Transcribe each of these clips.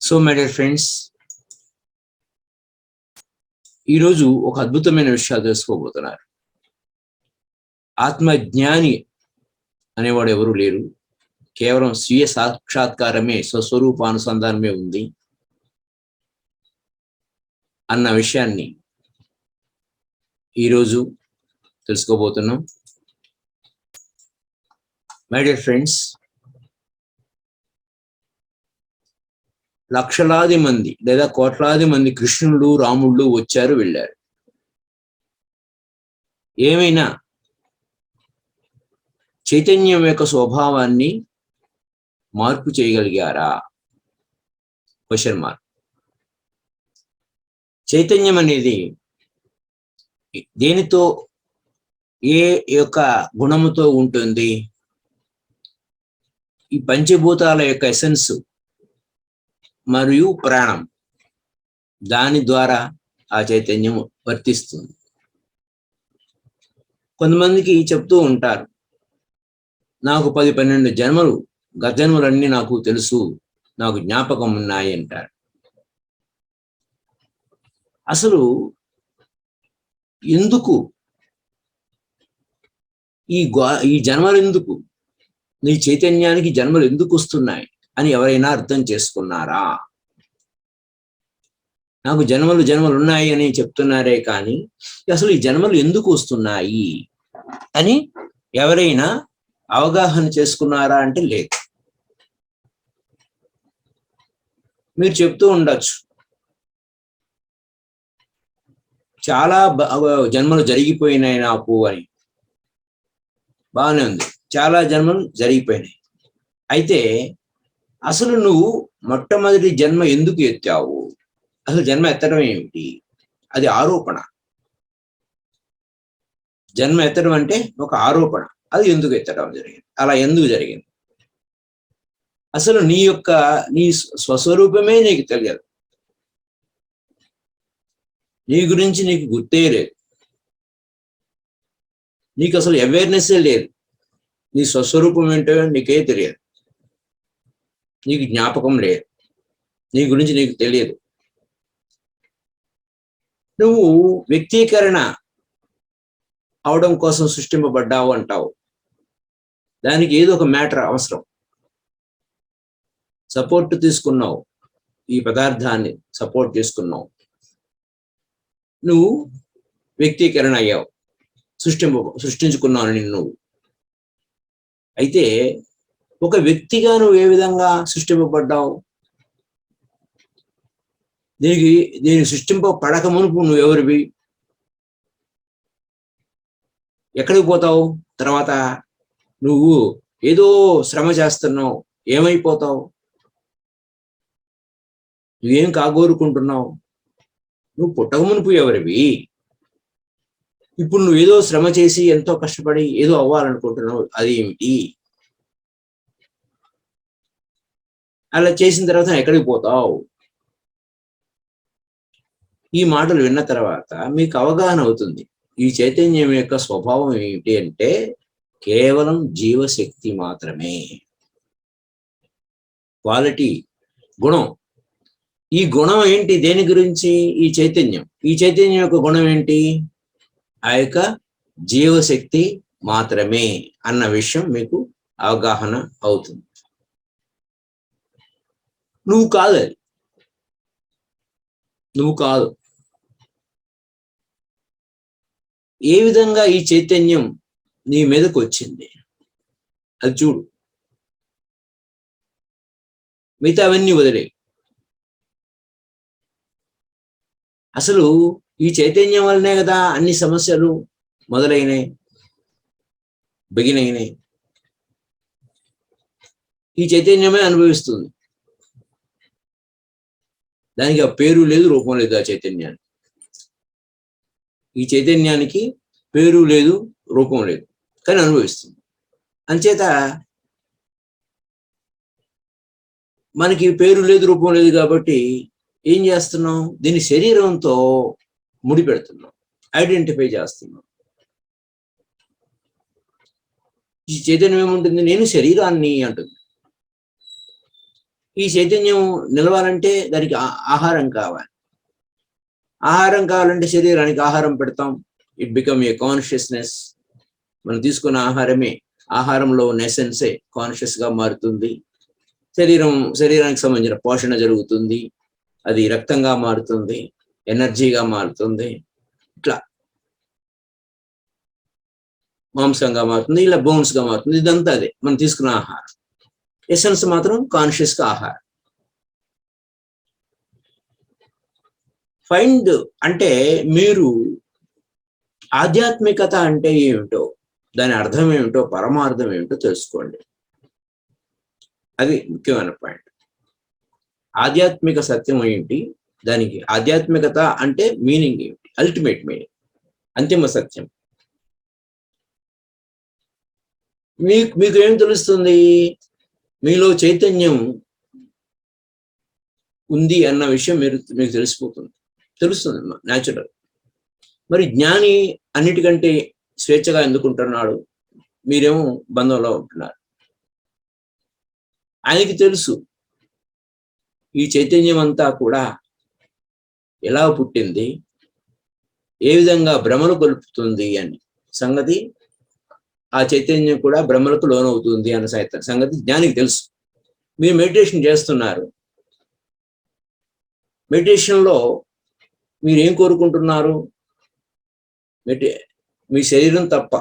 So my dear friends, ఈరోజు ఒక అద్భుతమైన విషయాలు తెలుసుకోబోతున్నారు. ఆత్మజ్ఞాని అనేవాడు ఎవరు లేరు. కేవలం స్వీయ సాక్షాత్కారమే, స్వస్వరూపానుసంధానమే ఉంది అన్న విషయాన్ని ఈరోజు తెలుసుకోబోతున్నాం. మై డియర్ ఫ్రెండ్స్, లక్షలాది మంది లేదా కోట్లాది మంది కృష్ణుడు, రాముళ్ళు వచ్చారు, వెళ్ళారు. ఏమైనా చైతన్యం యొక్క స్వభావాన్ని మార్పు చేయగలిగారా? Question mark. చైతన్యం అనేది దేనితో, ఏ యొక్క గుణముతో ఉంటుంది? ఈ పంచభూతాల యొక్క ఎసెన్స్ మరియు ప్రాణం, దాని ద్వారా ఆ చైతన్యం వర్తిస్తుంది. కొంతమందికి చెప్తూ ఉంటారు, నాకు 10-12 జన్మలు, గత జన్మలన్నీ నాకు తెలుసు, నాకు జ్ఞాపకం ఉన్నాయి అంటారు. అసలు ఎందుకు ఈ జన్మలు ఎందుకు, నీ చైతన్యానికి జన్మలు ఎందుకు వస్తున్నాయి అని ఎవరైనా అర్థం చేసుకున్నారా? నాకు జన్మలు ఉన్నాయి అని చెప్తున్నారే కానీ అసలు ఈ జన్మలు ఎందుకు వస్తున్నాయి అని ఎవరైనా అవగాహన చేసుకున్నారా అంటే లేదు. మీరు చెప్తూ ఉండొచ్చు, చాలా జన్మలు జరిగిపోయినాయి నాకు అని. బాగానే ఉంది, చాలా జన్మలు జరిగిపోయినాయి. అయితే అసలు నువ్వు మొట్టమొదటి జన్మ ఎందుకు ఎత్తావు? అసలు జన్మ ఎత్తడం ఏమిటి? అది ఆరోపణ. జన్మ ఎత్తడం అంటే ఒక ఆరోపణ. అది ఎందుకు ఎత్తడం జరిగింది, అలా ఎందుకు జరిగింది? అసలు నీ స్వస్వరూపమే నీకు తెలియదు. నీ గురించి నీకు గుర్తే లేదు. నీకు అసలు అవేర్నెస్సే లేదు. నీ స్వస్వరూపం ఏంటో నీకే తెలియదు. నీకు జ్ఞాపకం లేదు. నీ గురించి నీకు తెలియదు. నువ్వు వ్యక్తీకరణ అవడం కోసం సృష్టింపబడ్డావు అంటావు. దానికి ఏదో ఒక మ్యాటర్ అవసరం. సపోర్ట్ తీసుకున్నావు, ఈ పదార్థాన్ని సపోర్ట్ చేసుకున్నావు, నువ్వు వ్యక్తీకరణ అయ్యావు, సృష్టించుకున్నావు నిన్ను. అయితే ఒక వ్యక్తిగా నువ్వు ఏ విధంగా సృష్టింపబడ్డావు? దీనికి సృష్టింపబడక మునుపు నువ్వు ఎవరివి? ఎక్కడికి పోతావు? తర్వాత నువ్వు ఏదో శ్రమ చేస్తున్నావు, ఏమైపోతావు? నువ్వేం కాగోరుకుంటున్నావు? నువ్వు పుట్టక మునుపు ఎవరివి? ఇప్పుడు నువ్వు ఏదో శ్రమ చేసి ఎంతో కష్టపడి ఏదో అవ్వాలనుకుంటున్నావు, అది ఏమిటి? అలా చేసిన తర్వాత ఎక్కడికి పోతావు? ఈ మాటలు విన్న తర్వాత మీకు అవగాహన అవుతుంది, ఈ చైతన్యం యొక్క స్వభావం ఏమిటి అంటే కేవలం జీవశక్తి మాత్రమే. క్వాలిటీ, గుణం. ఈ గుణం ఏంటి? దేని గురించి? ఈ చైతన్యం యొక్క గుణం ఏంటి? ఆ యొక్క జీవశక్తి మాత్రమే అన్న విషయం మీకు అవగాహన అవుతుంది. నువ్వు కాదు, అది నువ్వు కాదు. ఏ విధంగా ఈ చైతన్యం నీ మీదకు వచ్చింది అది చూడు. మిగతా అవన్నీ వదిలే. అసలు ఈ చైతన్యం వల్లనే కదా అన్ని సమస్యలు మొదలైనాయి, బిగినైనాయి. ఈ చైతన్యమే అనుభవిస్తుంది. దానికి ఆ పేరు లేదు, రూపం లేదు. ఆ చైతన్యానికి, ఈ చైతన్యానికి పేరు లేదు, రూపం లేదు, కానీ అనుభవిస్తుంది. అంచేత మనకి పేరు లేదు, రూపం లేదు కాబట్టి ఏం చేస్తున్నాం? దీని శరీరంతో ముడిపెడుతున్నాం, ఐడెంటిఫై చేస్తున్నాం. ఈ చైతన్యం ఏముంటుంది? నేను శరీరాన్ని అంటుంది. ఈ చైతన్యం నిలవాలంటే దానికి ఆహారం కావాలి. ఆహారం కావాలంటే శరీరానికి ఆహారం పెడతాం. It become a consciousness. మనం తీసుకున్న ఆహారంలో ఉన్న ఎసెన్సే కాన్షియస్ గా మారుతుంది. శరీరానికి సంబంధించిన పోషణ జరుగుతుంది. అది రక్తంగా మారుతుంది, ఎనర్జీగా మారుతుంది, ఇట్లా మాంసంగా మారుతుంది, ఇలా బోన్స్ గా మారుతుంది. ఇదంతా అదే మనం తీసుకున్న ఆహారం. ఎసెన్స్ మాత్రం కాన్షియస్ గా ఆహారం. ఫైండ్ అంటే మీరు ఆధ్యాత్మికత అంటే ఏమిటో, దాని అర్థం ఏమిటో, పరమార్థం ఏమిటో తెలుసుకోండి. అది ముఖ్యమైన పాయింట్. ఆధ్యాత్మిక సత్యం ఏంటి, దానికి ఆధ్యాత్మికత అంటే మీనింగ్ ఏమిటి, అల్టిమేట్ మీనింగ్, అంతిమ సత్యం. మీకు ఏం తెలుస్తుంది? మీలో చైతన్యం ఉంది అన్న విషయం మీకు తెలుస్తుంది న్యాచురల్. మరి జ్ఞాని అన్నిటికంటే స్వేచ్ఛగా ఎందుకుంటున్నాడు? మీరేమో బంధంలో ఉంటున్నారు. ఆయనకి తెలుసు ఈ చైతన్యం అంతా కూడా ఎలా పుట్టింది, ఏ విధంగా భ్రమలు కొలుపుతుంది అని సంగతి. ఆ చైతన్యం కూడా భ్రమలకు లోనవుతుంది అన్న సంగతి జ్ఞానికి తెలుసు. మీరు మెడిటేషన్ చేస్తున్నారు. మెడిటేషన్లో మీరు ఏం కోరుకుంటున్నారు? మీ శరీరం తప్ప,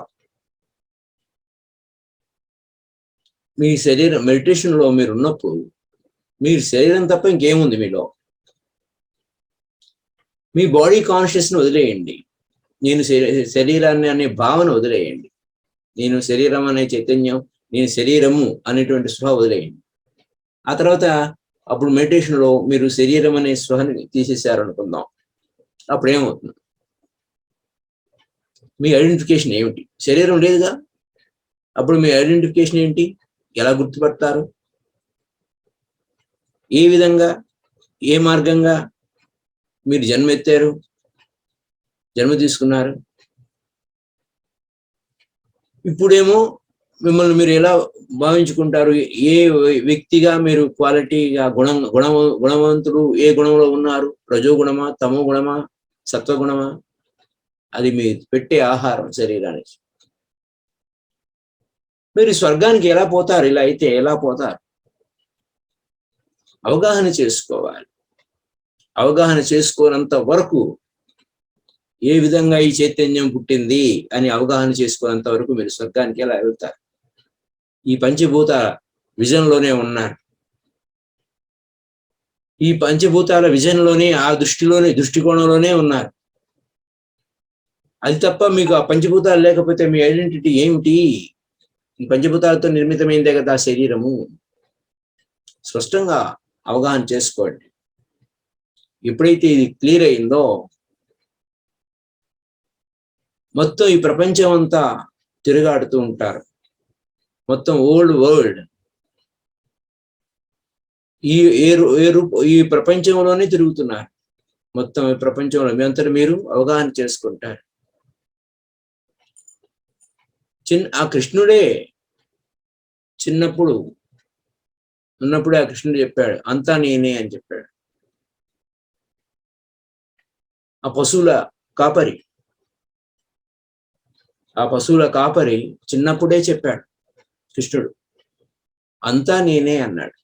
మీ శరీరం మెడిటేషన్లో మీరు ఉన్నప్పుడు మీరు శరీరం తప్ప ఇంకేముంది మీలో? మీ బాడీ కాన్షియస్ని వదిలేయండి. నేను శరీరాన్ని అనే భావన వదిలేయండి. నేను శరీరం అనే చైతన్యం, నేను శరీరము అనేటువంటి స్పృహ వదిలేయండి. ఆ తర్వాత అప్పుడు మెడిటేషన్లో మీరు శరీరం అనే స్పృహని తీసేశారనుకుందాం. అప్పుడు ఏమవుతుంది? మీ ఐడెంటిఫికేషన్ ఏమిటి? శరీరం లేదుగా. అప్పుడు మీ ఐడెంటిఫికేషన్ ఏంటి? ఎలా గుర్తుపడతారు? ఏ విధంగా, ఏ మార్గంగా మీరు జన్మ తీసుకున్నారు? ఇప్పుడేమో మిమ్మల్ని మీరు ఎలా భావించుకుంటారు? ఏ వ్యక్తిగా మీరు క్వాలిటీగా గుణవంతుడు ఏ గుణంలో ఉన్నారు? రజోగుణమా, తమో గుణమా, సత్వగుణమా? అది మీరు పెట్టే ఆహారం శరీరానికి. మీరు స్వర్గానికి ఎలా పోతారు? ఇలా అయితే ఎలా పోతారు? అవగాహన చేసుకోవాలి. అవగాహన చేసుకోనంత వరకు, ఏ విధంగా ఈ చైతన్యం పుట్టింది అని అవగాహన చేసుకోనంత వరకు మీరు స్వర్గానికి ఎలా వెళ్తారు? ఈ పంచభూత విజన్లోనే ఉన్నారు. ఈ పంచభూతాల విజన్లోనే, ఆ దృష్టికోణంలోనే ఉన్నారు. అది తప్ప మీకు ఆ పంచభూతాలు లేకపోతే మీ ఐడెంటిటీ ఏమిటి? ఈ పంచభూతాలతో నిర్మితమైందే కదా శరీరము. స్పష్టంగా అవగాహన చేసుకోండి. ఎప్పుడైతే ఇది క్లియర్ అయిందో, మొత్తం ఈ ప్రపంచం అంతా తిరుగాడుతూ ఉంటారు. మొత్తం ఓల్డ్ వరల్డ్ ఈ ప్రపంచంలోనే తిరుగుతున్నారు. మొత్తం ఈ ప్రపంచంలో మీ అంతటా మీరు అవగాహన చేసుకుంటారు. ఆ కృష్ణుడే చిన్నప్పుడు ఉన్నప్పుడే ఆ కృష్ణుడు చెప్పాడు, అంతా నేనే అని చెప్పాడు. ఆ పశువుల కాపరి చిన్నప్పుడే చెప్పాడు కృష్ణుడు, అంతా నేనే అన్నాడు.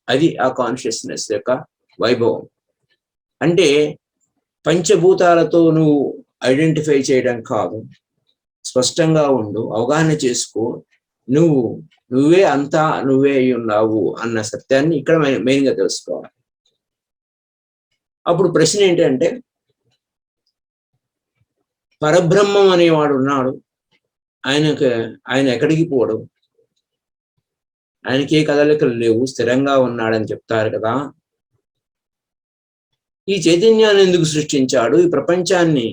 అది ఆ కాన్షియస్నెస్ యొక్క వైభవం. అంటే పంచభూతాలతో నువ్వు ఐడెంటిఫై చేయడం కాదు, స్పష్టంగా ఉండు, అవగాహన చేసుకో. నువ్వే అంతా, నువ్వే అయి ఉన్నావు అన్న సత్యాన్ని ఇక్కడ మెయిన్గా తెలుసుకోవాలి. అప్పుడు ప్రశ్న ఏంటంటే, పరబ్రహ్మం అనేవాడు ఉన్నాడు, ఆయన ఎక్కడికి పోవడం, ఆయనకి ఏ కదలికలు లేవు, స్థిరంగా ఉన్నాడని చెప్తారు కదా. ఈ చైతన్యాన్ని ఎందుకు సృష్టించాడు? ఈ ప్రపంచాన్ని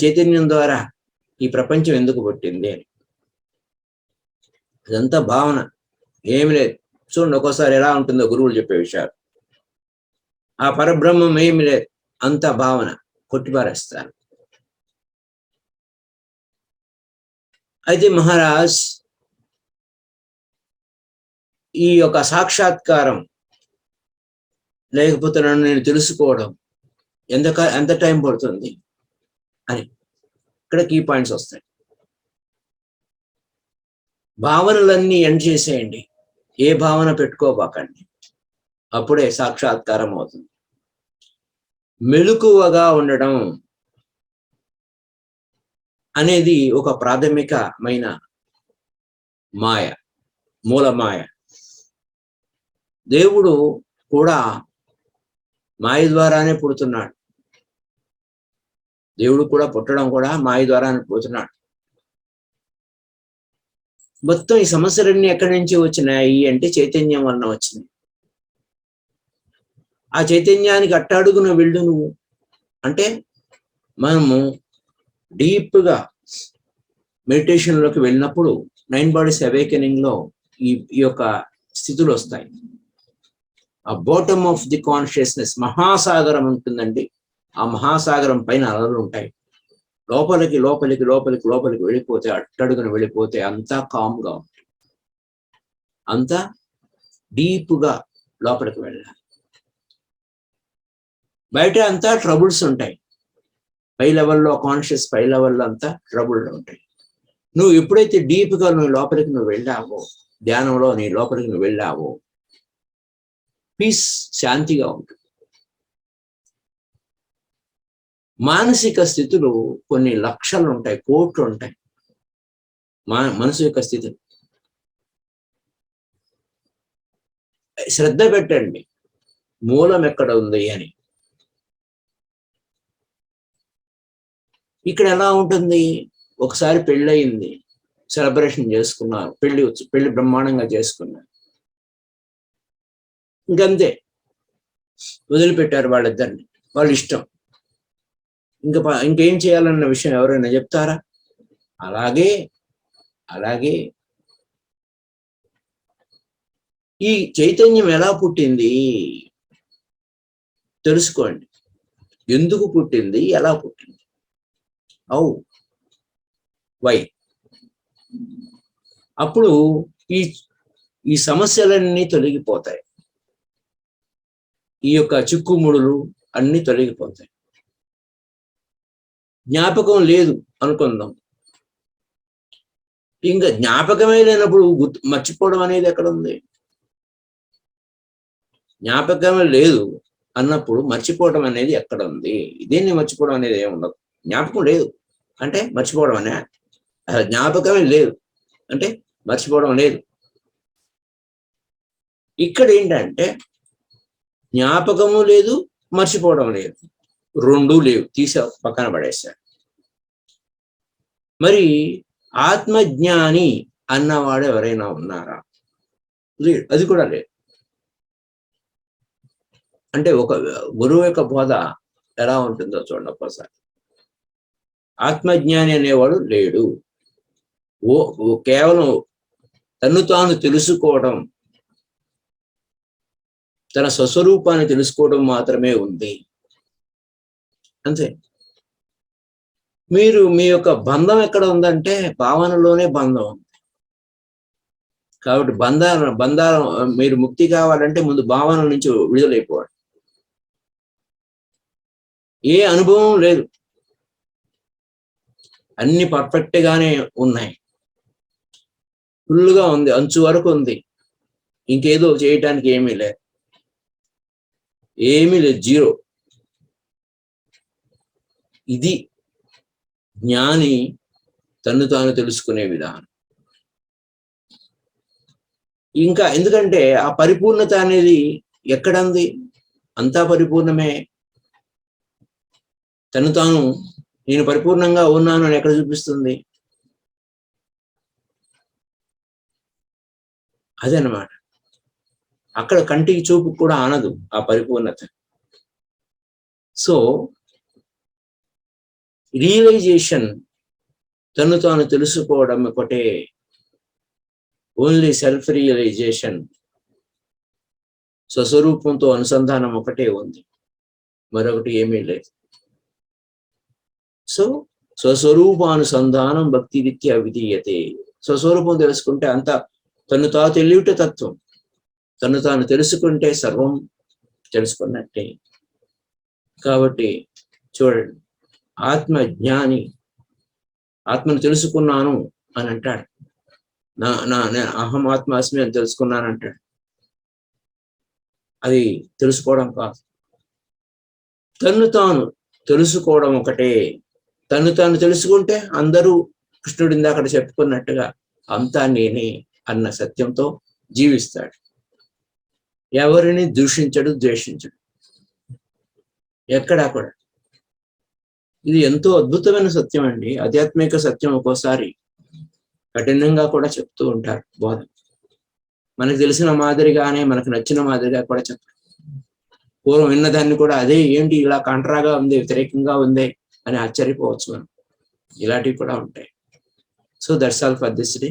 చైతన్యం ద్వారా ఈ ప్రపంచం ఎందుకు పుట్టింది అని. అదంతా భావన, ఏమి లేదు. చూడండి ఒక్కోసారి ఎలా ఉంటుందో గురువులు చెప్పే విషయాలు. ఆ పరబ్రహ్మం ఏమి లేదు, అంతా భావన, కొట్టిపారేస్తారు. అయితే మహారాజ్, ఈ యొక్క సాక్షాత్కారం లేకపోతే నన్ను నేను తెలుసుకోవడం ఎంత టైం పడుతుంది అని ఇక్కడ కీ పాయింట్స్ వస్తాయి. భావనలన్నీ ఎండ్ చేసేయండి, ఏ భావన పెట్టుకోబాకండి, అప్పుడే సాక్షాత్కారం అవుతుంది. మెలకువగా ఉండడం అనేది ఒక ప్రాథమికమైన మాయ, మూల మాయ. దేవుడు కూడా మాయ ద్వారానే పుడుతున్నాడు. దేవుడు కూడా పుట్టడం కూడా మాయ ద్వారానే పుడుతున్నాడు. మొత్తం ఈ సమస్యలన్నీ ఎక్కడి నుంచి వచ్చినాయి అంటే చైతన్యం వలన వచ్చినాయి. ఆ చైతన్యానికి అట్టాడుగున వెళ్ళు నువ్వు అంటే మనము డీప్గా మెడిటేషన్లోకి వెళ్ళినప్పుడు 9 బాడీస్ అవేకెనింగ్ లో ఈ యొక్క స్థితులు వస్తాయి. ఆ బాటమ్ ఆఫ్ ది కాన్షియస్నెస్ మహాసాగరం ఉంటుందండి. ఆ మహాసాగరం పైన అలలు ఉంటాయి. లోపలికి లోపలికి లోపలికి లోపలికి వెళ్ళిపోతే, అట్టడుగున వెళ్ళిపోతే అంతా కామ్గా ఉంటుంది. అంతా డీప్గా లోపలికి వెళ్ళాలి. బయట అంతా ట్రబుల్స్ ఉంటాయి. పై లెవెల్లో కాన్షియస్ పై లెవెల్లో అంతా ట్రబుల్ ఉంటాయి. నువ్వు ఎప్పుడైతే డీప్గా నువ్వు లోపలికి నువ్వు వెళ్ళావో, ధ్యానంలో నీ లోపలికి నువ్వు వెళ్ళావో, పీస్, శాంతిగా ఉంటుంది. మానసిక స్థితులు కొన్ని లక్షలు ఉంటాయి, కోట్లు ఉంటాయి. మనసు యొక్క స్థితులు శ్రద్ధ పెట్టండి, మూలం ఎక్కడ ఉంది అని. ఇక్కడ ఎలా ఉంటుంది? ఒకసారి పెళ్ళయింది, సెలబ్రేషన్ చేసుకున్నారు, పెళ్లి బ్రహ్మాండంగా చేసుకున్నారు, ఇంకంతే, వదిలిపెట్టారు వాళ్ళిద్దరిని, వాళ్ళ ఇష్టం. ఇంకేం చేయాలన్న విషయం ఎవరైనా చెప్తారా? అలాగే ఈ చైతన్యం ఎలా పుట్టింది తెలుసుకోండి. ఎందుకు పుట్టింది, ఎలా పుట్టింది, వై. అప్పుడు ఈ సమస్యలన్నీ తొలగిపోతాయి. ఈ యొక్క చిక్కుముడులు అన్ని తొలగిపోతాయి. జ్ఞాపకం లేదు అనుకుందాం. ఇంకా జ్ఞాపకమే లేనప్పుడు మర్చిపోవడం అనేది ఎక్కడ ఉంది? జ్ఞాపకమే లేదు అన్నప్పుడు మర్చిపోవడం అనేది ఎక్కడ ఉంది? దీన్ని మర్చిపోవడం అనేది ఏమి ఉండదు. జ్ఞాపకం లేదు అంటే మర్చిపోవడం అనే, జ్ఞాపకమే లేదు అంటే మర్చిపోవడం లేదు. ఇక్కడ ఏంటంటే జ్ఞాపకము లేదు, మర్చిపోవడం లేదు, రెండూ లేవు, తీసావు, పక్కన పడేశాడు. మరి ఆత్మజ్ఞాని అన్నవాడు ఎవరైనా ఉన్నారా? లేడు, అది కూడా లేదు. అంటే ఒక గురువు యొక్క బోధ ఎలా ఉంటుందో చూడండి ఒక్కసారి. ఆత్మజ్ఞాని అనేవాడు లేడు. కేవలం తను తాను తెలుసుకోవడం, తన స్వస్వరూపాన్ని తెలుసుకోవడం మాత్రమే ఉంది, అంతే. మీ యొక్క బంధం ఎక్కడ ఉందంటే భావనలోనే బంధం ఉంది. కాబట్టి బంధాలు మీరు ముక్తి కావాలంటే ముందు భావన నుంచి విడుదలైపోవాలి. ఏ అనుభవం లేదు, అన్ని పర్ఫెక్ట్ గానే ఉన్నాయి, ఫుల్గా ఉంది, అంచు వరకు ఉంది, ఇంకేదో చేయటానికి ఏమీ లేదు, జీరో. ఇది జ్ఞాని తన్ను తాను తెలుసుకునే విధానం. ఇంకా ఎందుకంటే ఆ పరిపూర్ణత అనేది ఎక్కడంది? అంతా పరిపూర్ణమే. తను తాను నేను పరిపూర్ణంగా ఉన్నాను అని ఎక్కడ చూపిస్తుంది? అదనమాట. అక్కడ కంటికి చూపు కూడా ఆనదు ఆ పరిపూర్ణత. సో రియలైజేషన్, తను తాను తెలుసుకోవడం ఒకటే, ఓన్లీ సెల్ఫ్ రియలైజేషన్, స్వస్వరూపంతో అనుసంధానం ఒకటే ఉంది, మరొకటి ఏమీ లేదు. సో స్వస్వరూపానుసంధానం భక్తి విద్య విధీయతే. స్వస్వరూపం తెలుసుకుంటే అంతా తను తా తెలియట తత్వం, తను తాను తెలుసుకుంటే సర్వం తెలుసుకున్నట్టే. కాబట్టి చూడండి, ఆత్మజ్ఞాని ఆత్మను తెలుసుకున్నాను అని అంటాడు. నేను అహం ఆత్మాస్మి అని తెలుసుకున్నాను అంటాడు. అది తెలుసుకోవడం కాదు, తన్ను తాను తెలుసుకోవడం ఒకటే. తను తాను తెలుసుకుంటే అందరూ కృష్ణుడు ఇందాక చెప్పుకున్నట్టుగా అంతా నేనే అన్న సత్యంతో జీవిస్తాడు. ఎవరిని దూషించడు, ద్వేషించడు ఎక్కడా కూడా. ఇది ఎంతో అద్భుతమైన సత్యం అండి. ఆధ్యాత్మిక సత్యం ఒక్కోసారి కఠినంగా కూడా చెప్తూ ఉంటారు బోధ. మనకు తెలిసిన మాదిరిగానే, మనకు నచ్చిన మాదిరిగా కూడా చెప్పారు. పూర్వం విన్నదాన్ని కూడా అదే ఏంటి ఇలా కాంట్రాగా ఉంది, వ్యతిరేకంగా ఉంది అని ఆశ్చర్యపోవచ్చు మనం. ఇలాంటివి కూడా ఉంటాయి. So that's all for this day.